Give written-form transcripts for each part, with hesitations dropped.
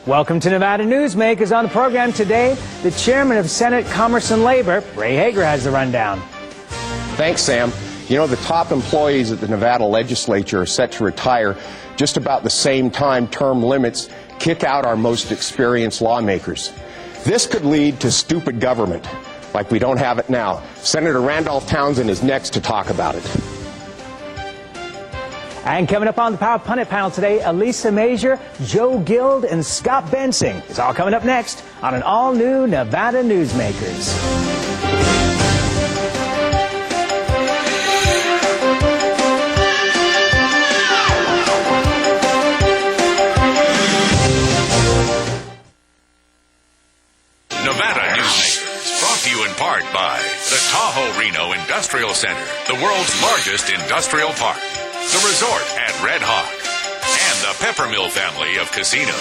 Welcome to Nevada Newsmakers. On the program today, the chairman of Senate Commerce and Labor, Ray Hagar, has the rundown. Thanks, Sam. You know, the top employees at the Nevada legislature are set to retire just about the same time term limits kick out our most experienced lawmakers. This could lead to stupid government, like we don't have it now. Senator Randolph Townsend is next to talk about it. And coming up on the Power Pundit panel today, Elisa Major, Joe Guild, and Scott Bensing. It's all coming up next on an all-new Nevada Newsmakers. Nevada Newsmakers, brought to you in part by the Taharino Industrial Center, the world's largest industrial park, the resort at Red Hawk, and the Peppermill family of casinos.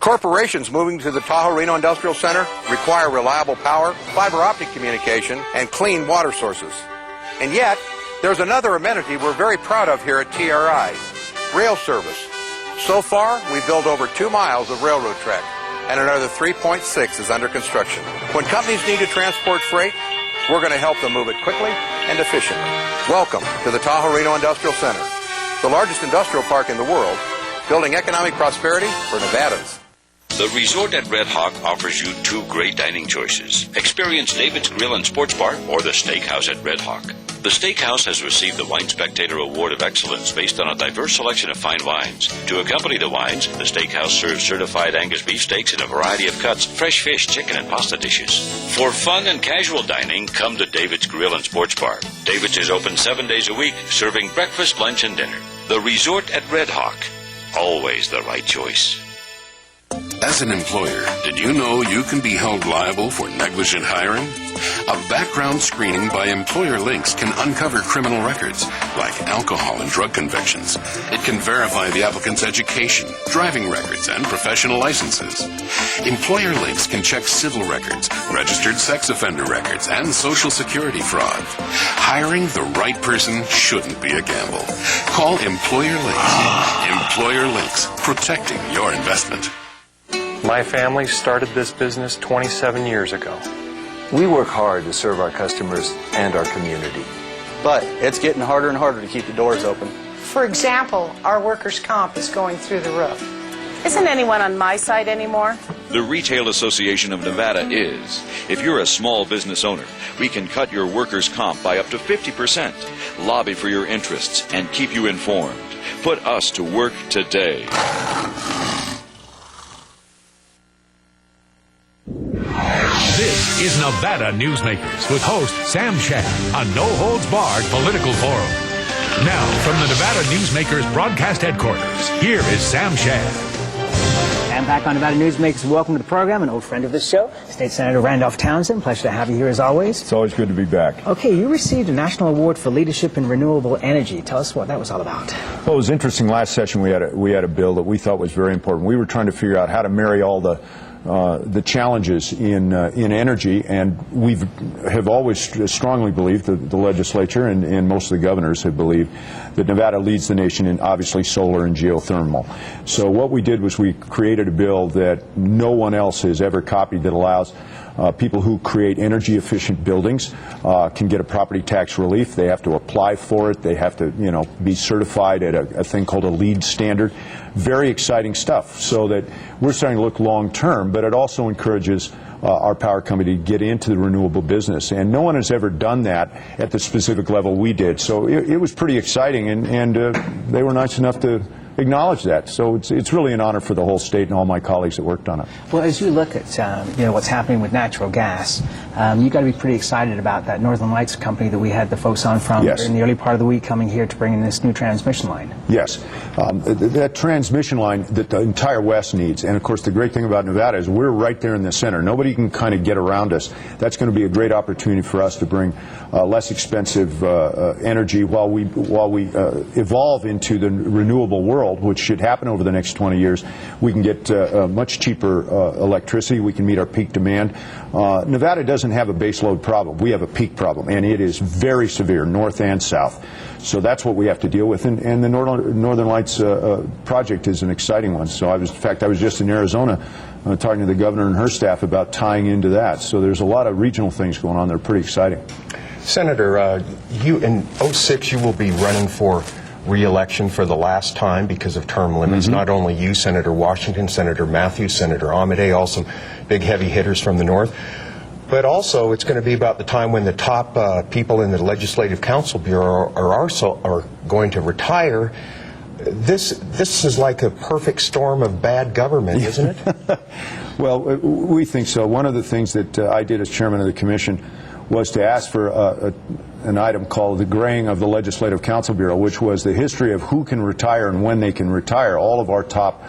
Corporations moving to the Taharino Industrial Center require reliable power, fiber optic communication, and clean water sources. And yet, there's another amenity we're very proud of here at TRI, rail service. So far, we've built over 2 miles of railroad track, and another 3.6 is under construction. When companies need to transport freight, we're going to help them move it quickly and efficiently. Welcome to the Taharino Industrial Center, the largest industrial park in the world, building economic prosperity for Nevadans. The resort at Red Hawk offers you 2 great dining choices. Experience David's Grill and Sports Bar or the Steakhouse at Red Hawk. The Steakhouse has received the Wine Spectator Award of Excellence based on a diverse selection of fine wines. To accompany the wines, the Steakhouse serves certified Angus beef steaks in a variety of cuts, fresh fish, chicken, and pasta dishes. For fun and casual dining, come to David's Grill and Sports Bar. David's is open 7 days a week, serving breakfast, lunch, and dinner. The resort at Red Hawk. Always the right choice. As an employer, did you know you can be held liable for negligent hiring? A background screening by Employer Links can uncover criminal records, like alcohol and drug convictions. It can verify the applicant's education, driving records, and professional licenses. Employer Links can check civil records, registered sex offender records, and Social Security fraud. Hiring the right person shouldn't be a gamble. Call Employer Links. Employer Links, protecting your investment. My family started this business 27 years ago. We work hard to serve our customers and our community. But it's getting harder and harder to keep the doors open. For example, our workers' comp is going through the roof. Isn't anyone on my side anymore? The Retail Association of Nevada is. If you're a small business owner, we can cut your workers' comp by up to 50%, lobby for your interests, and keep you informed. Put us to work today. This is Nevada Newsmakers with host Sam Shad, a no-holds-barred political forum. Now, from the Nevada Newsmakers broadcast headquarters, here is Sam Shad. And back on Nevada Newsmakers, welcome to the program, an old friend of this show, State Senator Randolph Townsend. Pleasure to have you here as always. It's always good to be back. Okay, you received a National Award for Leadership in Renewable Energy. Tell us what that was all about. Well, it was interesting. Last session we had a bill that we thought was very important. We were trying to figure out how to marry all the challenges in energy, and we have always strongly believed, the legislature and most of the governors have believed, that Nevada leads the nation in obviously solar and geothermal. So what we did was we created a bill that no one else has ever copied that allows people who create energy efficient buildings can get a property tax relief. They have to apply for it. They have to, be certified at a thing called a LEED standard. Very exciting stuff, so that we're starting to look long term, but it also encourages our power company to get into the renewable business. And no one has ever done that at the specific level we did. So it was pretty exciting, and they were nice enough to acknowledge that. So it's really an honor for the whole state and all my colleagues that worked on it. Well, as you look at what's happening with natural gas, you've got to be pretty excited about that Northern Lights company that we had the folks on from in the early part of the week coming here to bring in this new transmission line. Yes, that transmission line that the entire West needs, and of course the great thing about Nevada is we're right there in the center. Nobody can kind of get around us. That's going to be a great opportunity for us to bring less expensive energy while we evolve into the renewable world. world, which should happen over the next 20 years, we can get much cheaper electricity. We can meet our peak demand. Nevada doesn't have a baseload problem. We have a peak problem, and it is very severe, north and south. So that's what we have to deal with. And the Northern Lights project is an exciting one. So in fact, I was just in Arizona talking to the governor and her staff about tying into that. So there's a lot of regional things going on that are pretty exciting. Senator, you in 06 you will be running for re-election for the last time because of term limits. Not only you, Senator Washington, Senator Matthews, Senator Amedee, all some big heavy hitters from the north. But also, it's going to be about the time when the top people in the Legislative Council Bureau are going to retire. This is like a perfect storm of bad government, isn't it? Well, we think so. One of the things that I did as chairman of the commission was to ask for an item called the graying of the Legislative Council Bureau, which was the history of who can retire and when they can retire. All of our top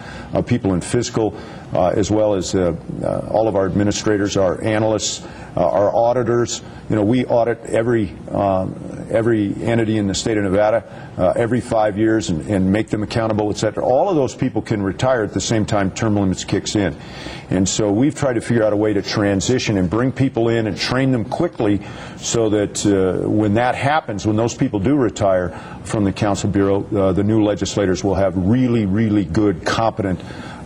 people in fiscal, as well as all of our administrators, our analysts, our auditors. You know, we audit every entity in the state of Nevada every 5 years and make them accountable, et cetera. All of those people can retire at the same time term limits kicks in. And so we've tried to figure out a way to transition and bring people in and train them quickly so that when that happens, when those people do retire from the Council Bureau, the new legislators will have really, really good, competent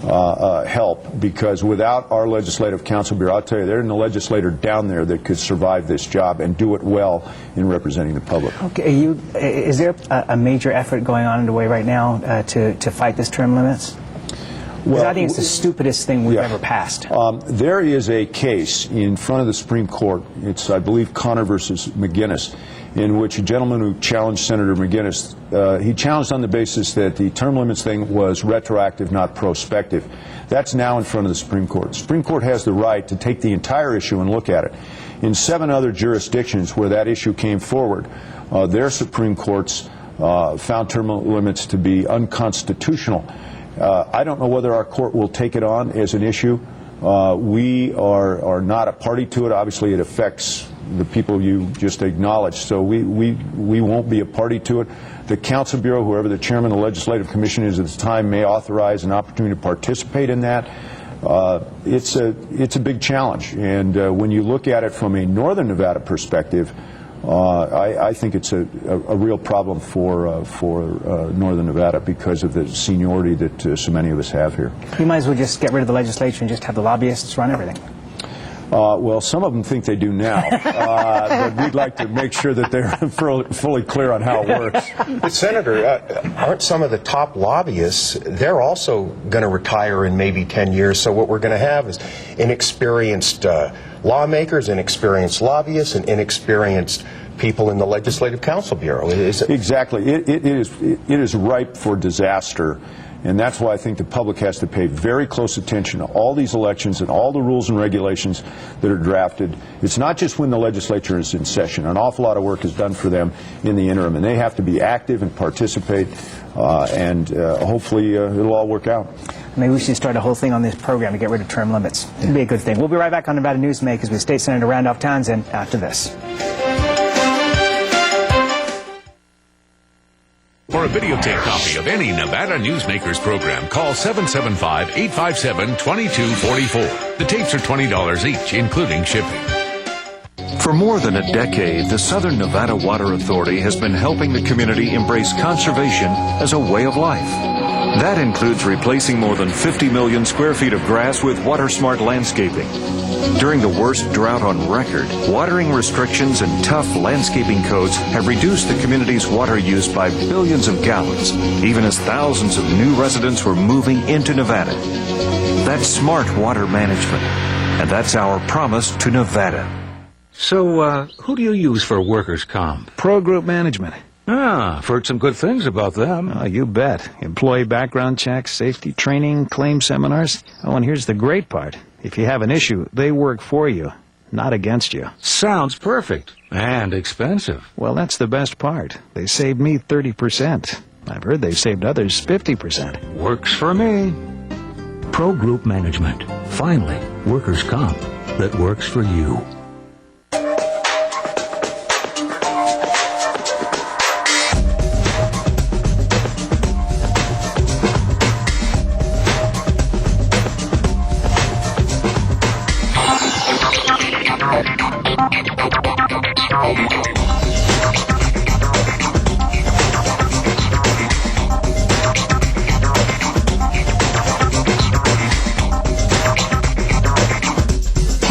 help, because without our Legislative Council Bureau, I'll tell you, there isn't a legislator down there that could survive this job and do it well in representing the public. Okay, is there a major effort going on underway right now to fight this term limits? Well, I think it's the stupidest thing we've ever passed. There is a case in front of the Supreme Court. It's, I believe, Connor versus Mcginnis, in which a gentleman who challenged Senator Mcginnis, he challenged on the basis that the term limits thing was retroactive, not prospective. That's now in front of the Supreme Court. The Supreme Court has the right to take the entire issue and look at it. In 7 other jurisdictions where that issue came forward, their Supreme Courts found term limits to be unconstitutional. I don't know whether our court will take it on as an issue. We are not a party to it. Obviously, it affects the people you just acknowledged, so we won't be a party to it. The Council Bureau, whoever the chairman of the Legislative Commission is at the time, may authorize an opportunity to participate in that. It's a big challenge, and when you look at it from a Northern Nevada perspective, I think it's a real problem for Northern Nevada because of the seniority that so many of us have here. You might as well just get rid of the legislature and just have the lobbyists run everything. Well, some of them think they do now, but we'd like to make sure that they're fully clear on how it works. But Senator, aren't some of the top lobbyists, they're also going to retire in maybe 10 years, so what we're going to have is inexperienced lawmakers, inexperienced lobbyists, and inexperienced people in the Legislative Council Bureau. Exactly. It is ripe for disaster. And that's why I think the public has to pay very close attention to all these elections and all the rules and regulations that are drafted. It's not just when the legislature is in session. An awful lot of work is done for them in the interim, and they have to be active and participate, and hopefully it'll all work out. Maybe we should start a whole thing on this program to get rid of term limits. It'd be a good thing. We'll be right back on Nevada Newsmakers with State Senator Randolph Townsend after this. For a videotape copy of any Nevada Newsmakers program, call 775-857-2244. The tapes are $20 each, including shipping. For more than a decade, the Southern Nevada Water Authority has been helping the community embrace conservation as a way of life. That includes replacing more than 50 million square feet of grass with water-smart landscaping. During the worst drought on record, watering restrictions and tough landscaping codes have reduced the community's water use by billions of gallons, even as thousands of new residents were moving into Nevada. That's smart water management, and that's our promise to Nevada. So, who do you use for workers' comp? Pro Group Management. Ah, I've heard some good things about them. Oh, you bet. Employee background checks, safety training, claim seminars. Oh, and here's the great part. If you have an issue, they work for you, not against you. Sounds perfect. And expensive. Well, that's the best part. They saved me 30%. I've heard they've saved others 50%. Works for me. Pro Group Management. Finally, workers' comp that works for you.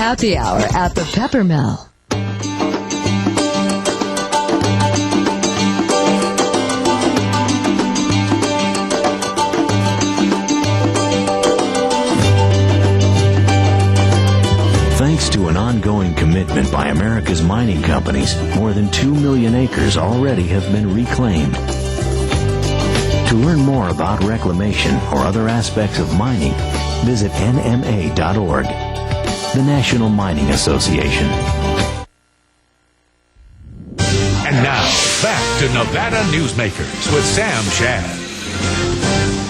Happy Hour at the Peppermill. Thanks to an ongoing commitment by America's mining companies, more than 2 million acres already have been reclaimed. To learn more about reclamation or other aspects of mining, visit nma.org, the National Mining Association. And now, back to Nevada Newsmakers with Sam Shad.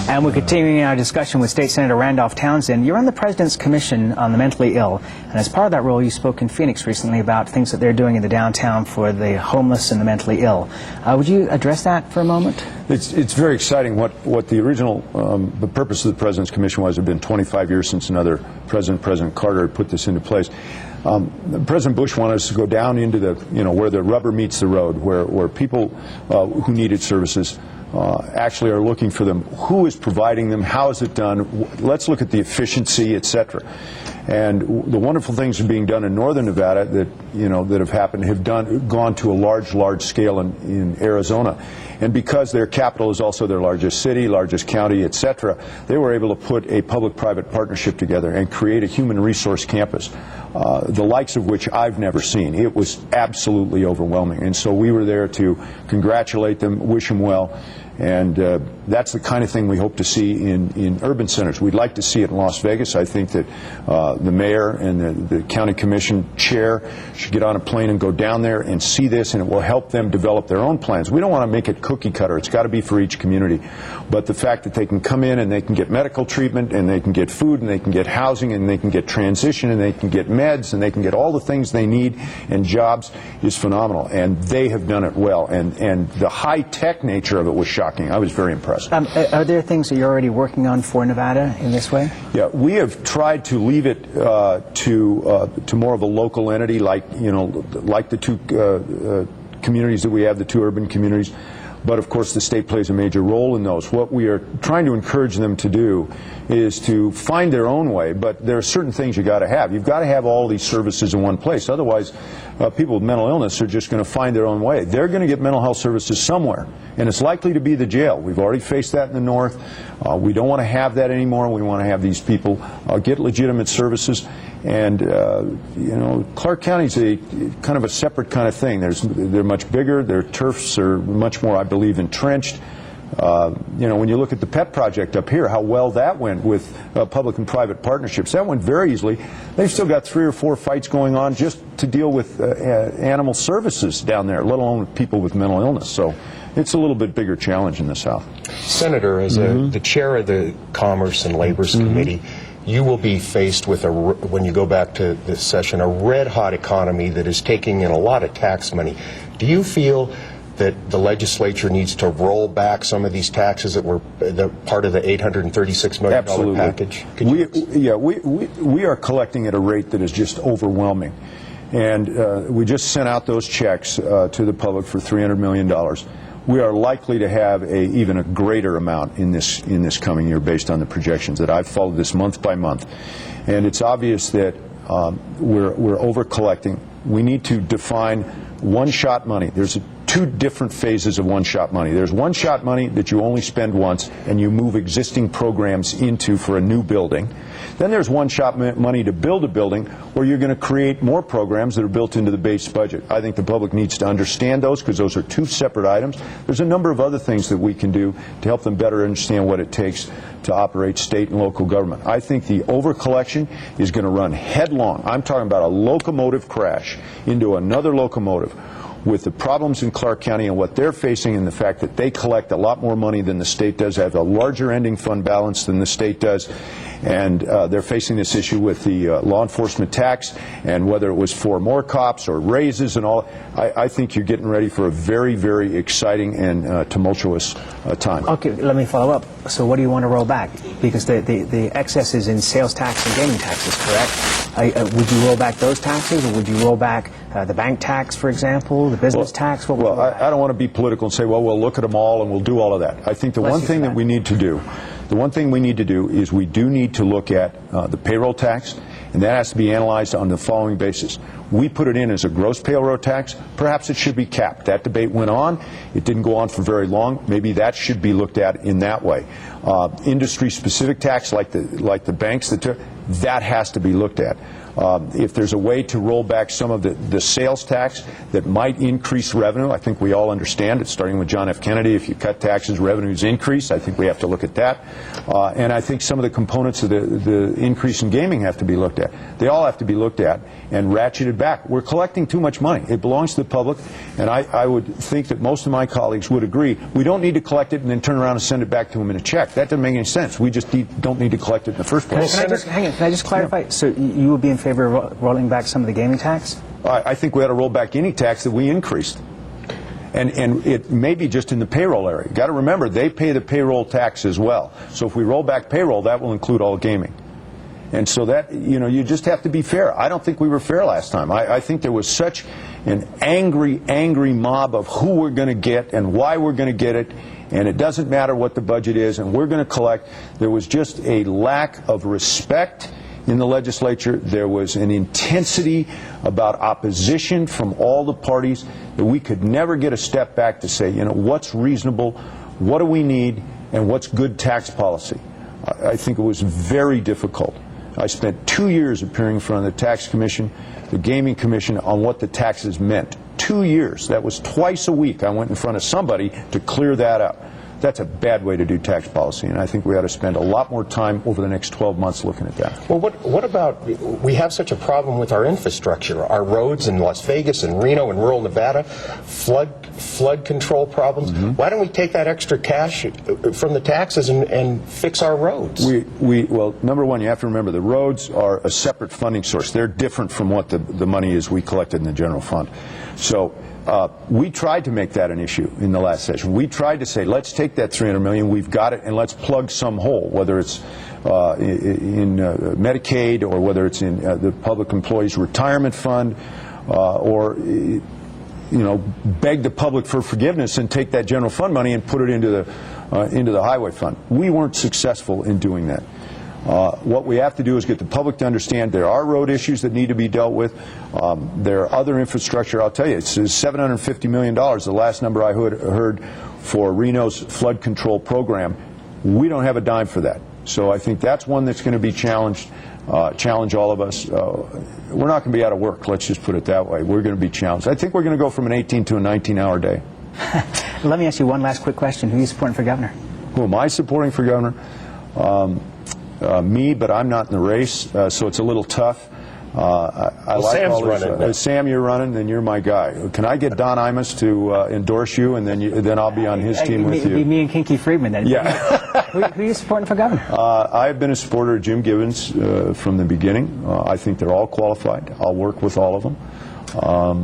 And we're continuing our discussion with State Senator Randolph Townsend. You're on the President's Commission on the Mentally Ill, and as part of that role, you spoke in Phoenix recently about things that they're doing in the downtown for the homeless and the mentally ill. Would you address that for a moment? It's very exciting. What the original the purpose of the President's Commission was. It had been 25 years since another president, President Carter, had put this into place. President Bush wanted us to go down into the, where the rubber meets the road, where people who needed services actually are looking for them. Who is providing them? How is it done? Let's look at the efficiency, etc. And the wonderful things that are being done in northern Nevada that have happened have gone to a large scale in Arizona. And because their capital is also their largest city, largest county, etc., they were able to put a public-private partnership together and create a human resource campus, the likes of which I've never seen. It was absolutely overwhelming. And so we were there to congratulate them, wish them well. And that's the kind of thing we hope to see in urban centers. We'd like to see it in Las Vegas. I think that the mayor and the county commission chair should get on a plane and go down there and see this, and it will help them develop their own plans. We don't want to make it cookie cutter. It's got to be for each community. But the fact that they can come in and they can get medical treatment, and they can get food, and they can get housing, and they can get transition, and they can get meds, and they can get all the things they need and jobs is phenomenal. And they have done it well. And the high-tech nature of it was shocking. I was very impressed. Are there things that you're already working on for Nevada in this way? Yeah, we have tried to leave it to more of a local entity, like the two communities that we have, the two urban communities. But of course, the state plays a major role in those. What we are trying to encourage them to do is to find their own way. But there are certain things you got to have. You've got to have all these services in one place. Otherwise, people with mental illness are just going to find their own way. They're going to get mental health services somewhere, and it's likely to be the jail. We've already faced that in the north. We don't want to have that anymore. We want to have these people get legitimate services. And Clark County's a kind of a separate kind of thing. They're much bigger. Their turfs are much more, I believe, entrenched. When you look at the PET project up here, how well that went with public and private partnerships, that went very easily. They've still got 3 or 4 fights going on just to deal with animal services down there, let alone with people with mental illness. So it's a little bit bigger challenge in the South. Senator, as the chair of the Commerce and Labor's Committee, you will be faced with, when you go back to this session, a red-hot economy that is taking in a lot of tax money. Do you feel that the legislature needs to roll back some of these taxes that were part of the $836 million package? We are collecting at a rate that is just overwhelming. And we just sent out those checks to the public for $300 million. We are likely to have even a greater amount in this coming year based on the projections that I've followed this month by month. And it's obvious that we're over-collecting. We need to define one-shot money. There's 2 different phases of one-shot money. There's one-shot money that you only spend once and you move existing programs into for a new building. Then there's one-shot money to build a building where you're going to create more programs that are built into the base budget. I think the public needs to understand those because those are 2 separate items. There's a number of other things that we can do to help them better understand what it takes to operate state and local government. I think the over-collection is going to run headlong. I'm talking about a locomotive crash into another locomotive, with the problems in Clark County and what they're facing, and the fact that they collect a lot more money than the state does, have a larger ending fund balance than the state does, and they're facing this issue with the law enforcement tax, and whether it was for more cops or raises and all. I think you're getting ready for a very, very exciting and tumultuous time. Okay, let me follow up. So what do you want to roll back? Because the excess is in sales tax and gaming taxes, correct? Would you roll back those taxes, or would you roll back the bank tax, for example, the business tax? I don't want to be political and say, well, we'll look at them all and we'll do all of that. I think the one thing that we need to do is we do need to look at the payroll tax and that has to be analyzed on the following basis. We put it in as a gross payroll tax. Perhaps it should be capped. That debate went on. It didn't go on for very long. Maybe that should be looked at in that way. Industry-specific tax, like the banks that has to be looked at. If there's a way to roll back some of the sales tax that might increase revenue, I think we all understand it, starting with John F. Kennedy. If you cut taxes, revenues increase. I think we have to look at that. And I think some of the components of the increase in gaming have to be looked at. They all have to be looked at and ratcheted back. We're collecting too much money. It belongs to the public, and I would think that most of my colleagues would agree. We don't need to collect it and then turn around and send it back to them in a check. That doesn't make any sense. We just don't need to collect it in the first place. Can I just clarify? Yeah. So you would be in favor of rolling back some of the gaming tax? I think we ought to roll back any tax that we increased. And it may be just in the payroll area. You've got to remember, they pay the payroll tax as well. So if we roll back payroll, that will include all gaming. And so that, you just have to be fair. I don't think we were fair last time. I think there was such an angry mob of who we're going to get and why we're going to get it. And it doesn't matter what the budget is, and we're going to collect. There was just a lack of respect in the legislature. There was an intensity about opposition from all the parties that we could never get a step back to say, what's reasonable, what do we need, and what's good tax policy. I think it was very difficult. I spent 2 years appearing in front of the Tax Commission, the Gaming Commission, on what the taxes meant. 2 years. That was twice a week I went in front of somebody to clear that up. That's a bad way to do tax policy, and I think we ought to spend a lot more time over the next 12 months looking at that. Well, what about, we have such a problem with our infrastructure, our roads in Las Vegas and Reno and rural Nevada, flood control problems. Mm-hmm. Why don't we take that extra cash from the taxes and fix our roads? Well, number one, you have to remember the roads are a separate funding source. They're different from what the money is we collected in the general fund. So we tried to make that an issue in the last session. We tried to say, let's take that $300 million, we've got it, and let's plug some hole, whether it's in Medicaid or whether it's in the Public Employees Retirement Fund, or beg the public for forgiveness and take that general fund money and put it into the highway fund. We weren't successful in doing that. What we have to do is get the public to understand there are road issues that need to be dealt with. There are other infrastructure. I'll tell you, it's $750 million, the last number I heard for Reno's flood control program. We don't have a dime for that. So I think that's one that's going to be challenged, challenge all of us. We're not going to be out of work, let's just put it that way. We're going to be challenged. I think we're going to go from an 18 to a 19-hour day. Let me ask you one last quick question. Who are you supporting for governor? Who am I supporting for governor? Me, but I'm not in the race, so it's a little tough. I like Sam's all this, running. Sam, you're running, then you're my guy. Can I get Don Imus to endorse you, and then I'll be on his team with you? Me and Kinky Friedman, then. Yeah. Who are you supporting for governor? I've been a supporter of Jim Gibbons from the beginning. I think they're all qualified. I'll work with all of them. I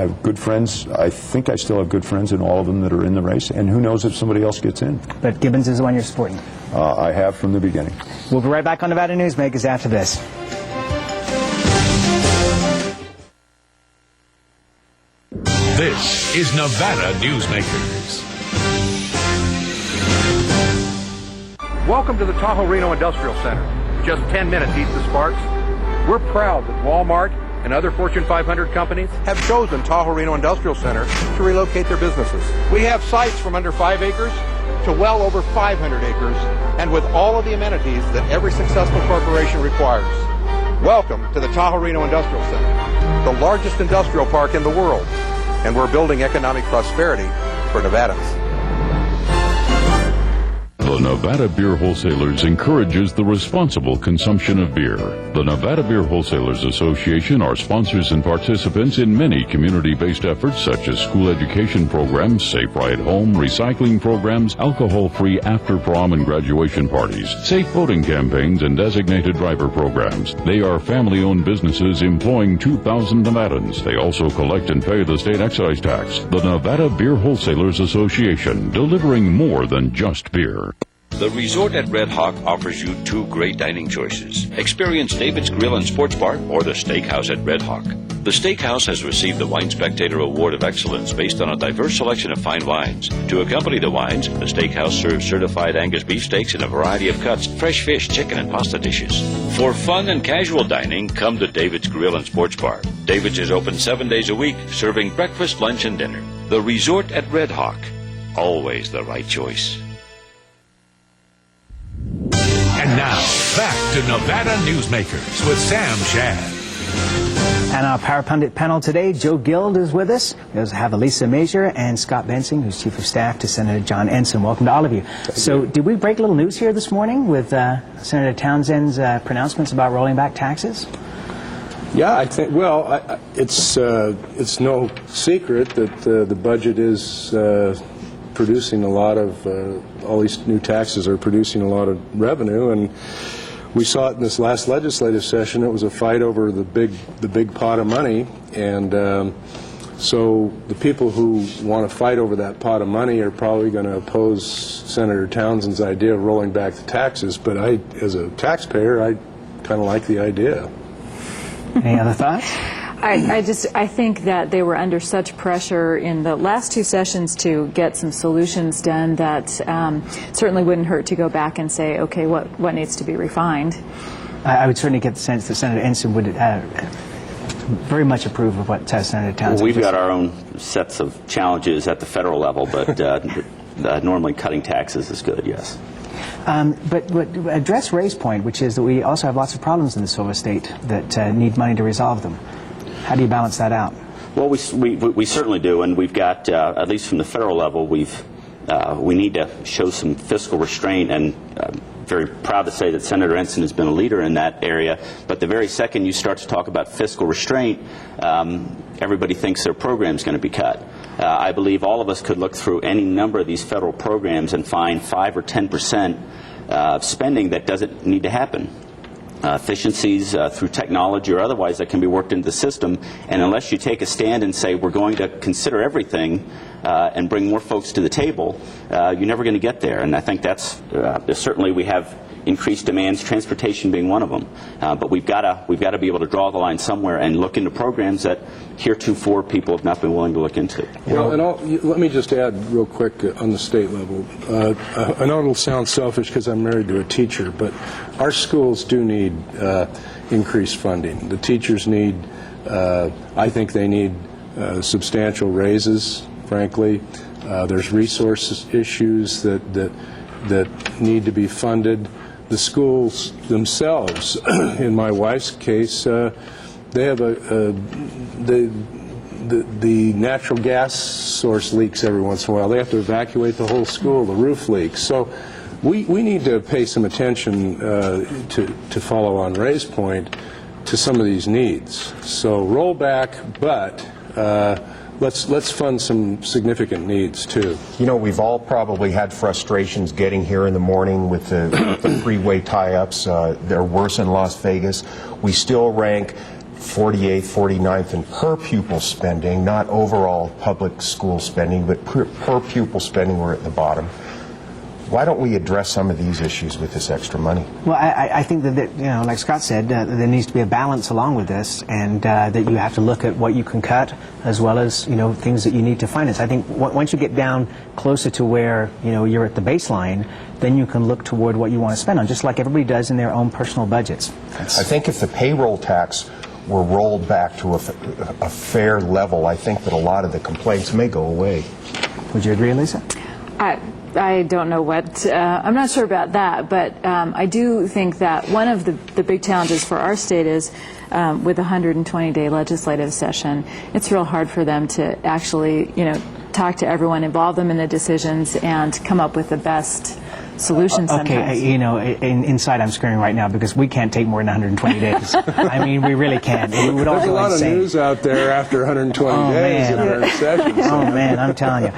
have good friends. I think I still have good friends in all of them that are in the race, and who knows if somebody else gets in. But Gibbons is the one you're supporting? I have from the beginning. We'll be right back on Nevada Newsmakers after this. This is Nevada Newsmakers. Welcome to the Taharino Industrial Center. Just 10 minutes east of Sparks. We're proud that Walmart and other Fortune 500 companies have chosen Taharino Industrial Center to relocate their businesses. We have sites from under 5 acres to well over 500 acres, and with all of the amenities that every successful corporation requires. Welcome to the Taharino Industrial Center, the largest industrial park in the world, and we're building economic prosperity for Nevadans. The Nevada Beer Wholesalers encourages the responsible consumption of beer. The Nevada Beer Wholesalers Association are sponsors and participants in many community-based efforts such as school education programs, Safe Ride Home, recycling programs, alcohol-free after-prom and graduation parties, safe voting campaigns, and designated driver programs. They are family-owned businesses employing 2,000 Nevadans. They also collect and pay the state excise tax. The Nevada Beer Wholesalers Association, delivering more than just beer. The resort at Red Hawk offers you 2 great dining choices. Experience David's Grill and Sports Bar or the Steakhouse at Red Hawk. The Steakhouse has received the Wine Spectator Award of Excellence based on a diverse selection of fine wines. To accompany the wines, the Steakhouse serves certified Angus beef steaks in a variety of cuts, fresh fish, chicken, and pasta dishes. For fun and casual dining, come to David's Grill and Sports Bar. David's is open 7 days a week, serving breakfast, lunch, and dinner. The Resort at Red Hawk. Always the right choice. And now, back to Nevada Newsmakers with Sam Shad. And our Power Pundit panel today, Joe Guild is with us. We also have Elisa Major and Scott Bensing, who's Chief of Staff to Senator John Ensign. Welcome to all of you. So did we break a little news here this morning with Senator Townsend's pronouncements about rolling back taxes? Yeah, I think, well, it's no secret that the budget is producing a lot of, all these new taxes are producing a lot of revenue, and we saw it in this last legislative session. It was a fight over the big pot of money, and so the people who want to fight over that pot of money are probably going to oppose Senator Townsend's idea of rolling back the taxes, but as a taxpayer, I kind of like the idea. Any other thoughts? I think that they were under such pressure in the last two sessions to get some solutions done that certainly wouldn't hurt to go back and say, okay, what needs to be refined? I would certainly get the sense that Senator Ensign would very much approve of what Senator Townsend. Well, we've got our own sets of challenges at the federal level, but normally cutting taxes is good, yes. But address Ray's point, which is that we also have lots of problems in the Silver State that need money to resolve them. How do you balance that out? Well, we certainly do, and we've got, at least from the federal level, we need to show some fiscal restraint, and very proud to say that Senator Ensign has been a leader in that area. But the very second you start to talk about fiscal restraint, everybody thinks their program is going to be cut. I believe all of us could look through any number of these federal programs and find 5 or 10% of spending that doesn't need to happen. Efficiencies through technology or otherwise that can be worked into the system, and unless you take a stand and say we're going to consider everything and bring more folks to the table, you're never going to get there. And I think that's certainly we have increased demands, transportation being one of them. But we've got to be able to draw the line somewhere and look into programs that heretofore people have not been willing to look into. Well, and let me just add real quick on the state level. I know it'll sound selfish because I'm married to a teacher, but our schools do need increased funding. The teachers need, I think they need substantial raises, frankly. There's resource issues that need to be funded. The schools themselves, in my wife's case, they have the natural gas source leaks every once in a while. They have to evacuate the whole school. The roof leaks. So we need to pay some attention to follow on Ray's point to some of these needs. So roll back, but let's fund some significant needs too. You know, we've all probably had frustrations getting here in the morning with the freeway tie-ups. They're worse in Las Vegas. We still rank 48th, 49th in per pupil spending, not overall public school spending, but per pupil spending, we're at the bottom. Why don't we address some of these issues with this extra money? Well, I think that, you know, like Scott said, there needs to be a balance along with this, and that you have to look at what you can cut as well as, you know, things that you need to finance. I think once you get down closer to where, you know, you're at the baseline, then you can look toward what you want to spend on, just like everybody does in their own personal budgets. I think if the payroll tax were rolled back to a fair level, I think that a lot of the complaints may go away. Would you agree, Elisa? I don't know what, I'm not sure about that, but I do think that one of the big challenges for our state is with a 120-day legislative session, it's real hard for them to actually, you know, talk to everyone, involve them in the decisions, and come up with the best solution sometimes. Okay, you know, inside I'm screaming right now because we can't take more than 120 days. I mean, we really can't. We would There's a lot of news out there after 120 days in our session. Oh, man, I'm telling you.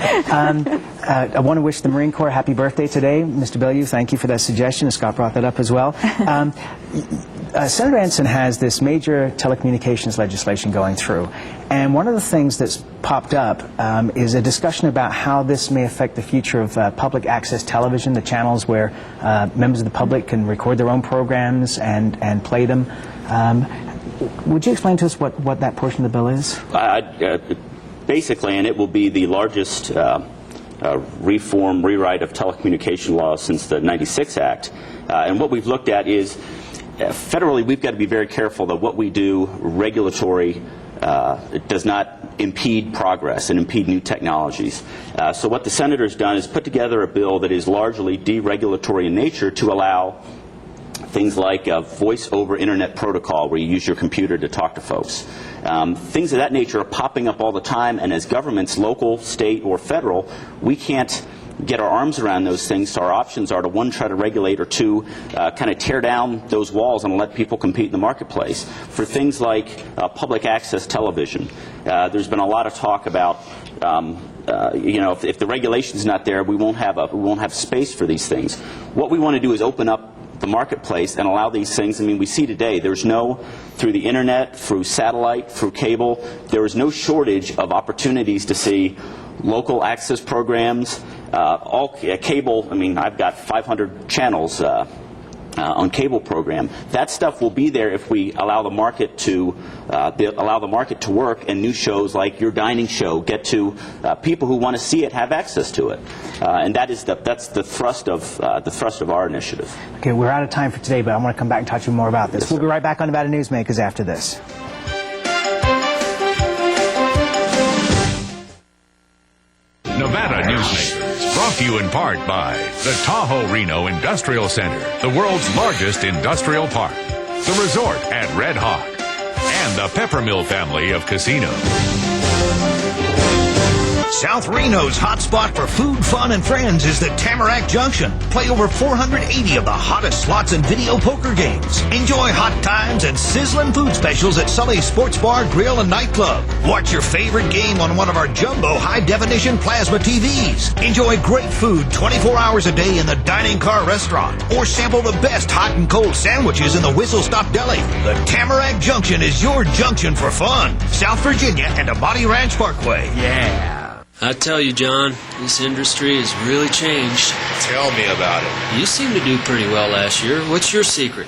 I want to wish the Marine Corps happy birthday today. Mr. Bellew, thank you for that suggestion. Scott brought that up as well. Senator Ensign has this major telecommunications legislation going through, and one of the things that's popped up is a discussion about how this may affect the future of public access television, the channels where members of the public can record their own programs and play them. Would you explain to us what that portion of the bill is? Basically, and it will be the largest rewrite of telecommunication laws since the 96 Act. And what we've looked at is, federally, we've got to be very careful that what we do regulatory it does not impede progress and impede new technologies. So what the Senator's done is put together a bill that is largely deregulatory in nature to allow things like a voice-over internet protocol where you use your computer to talk to folks. Things of that nature are popping up all the time, and as governments, local, state, or federal, we can't get our arms around those things, so our options are to, one, try to regulate, or two, kind of tear down those walls and let people compete in the marketplace. For things like public access television, there's been a lot of talk about if the regulation's not there, we won't have space for these things. What we want to do is open up the marketplace and allow these things. I mean, we see today through the internet, through satellite, through cable, there is no shortage of opportunities to see local access programs, cable. I mean, I've got 500 channels on cable program. That stuff will be there if we allow the market to work, and new shows like your dining show get to people who want to see it, have access to it, and that's the thrust of our initiative. Okay, we're out of time for today, but I want to come back and talk to you more about this. Yes, we'll be right back on Nevada Newsmakers after this. Nevada Newsmakers, brought to you in part by the Taharino Industrial Center, the world's largest industrial park, the resort at Red Hawk, and the Peppermill family of casinos. South Reno's hotspot for food, fun, and friends is the Tamarack Junction. Play over 480 of the hottest slots and video poker games. Enjoy hot times and sizzling food specials at Sully's Sports Bar, Grill, and Nightclub. Watch your favorite game on one of our jumbo high-definition plasma TVs. Enjoy great food 24 hours a day in the Dining Car Restaurant. Or sample the best hot and cold sandwiches in the Whistle Stop Deli. The Tamarack Junction is your junction for fun. South Virginia and Amati Ranch Parkway. Yeah. I tell you, John, this industry has really changed. Tell me about it. You seem to do pretty well last year. What's your secret?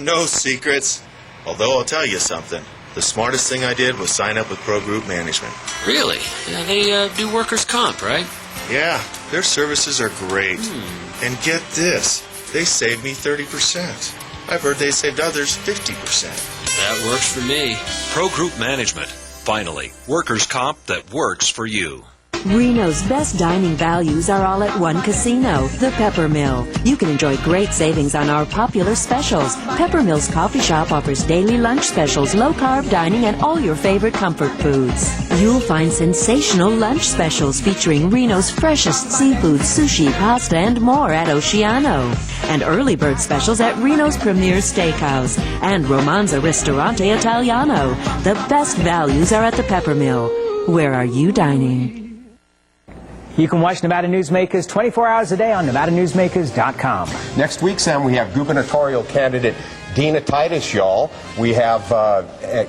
No secrets. Although I'll tell you something. The smartest thing I did was sign up with Pro Group Management. Really? Yeah, they do workers' comp, right? Yeah, their services are great. And get this, they saved me 30%. I've heard they saved others 50%. That works for me. Pro Group Management. Finally, workers' comp that works for you. Reno's best dining values are all at one casino, the Peppermill. You can enjoy great savings on our popular specials. Peppermill's coffee shop offers daily lunch specials, low-carb dining, and all your favorite comfort foods. You'll find sensational lunch specials featuring Reno's freshest seafood, sushi, pasta, and more at Oceano. And early bird specials at Reno's Premier Steakhouse and Romanza Ristorante Italiano. The best values are at the Peppermill. Where are you dining? You can watch Nevada Newsmakers 24 hours a day on NevadaNewsmakers.com. Next week, Sam, we have gubernatorial candidate Dina Titus, y'all. We have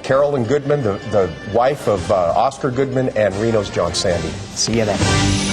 Carolyn Goodman, the wife of Oscar Goodman, and Reno's John Sandy. See you then.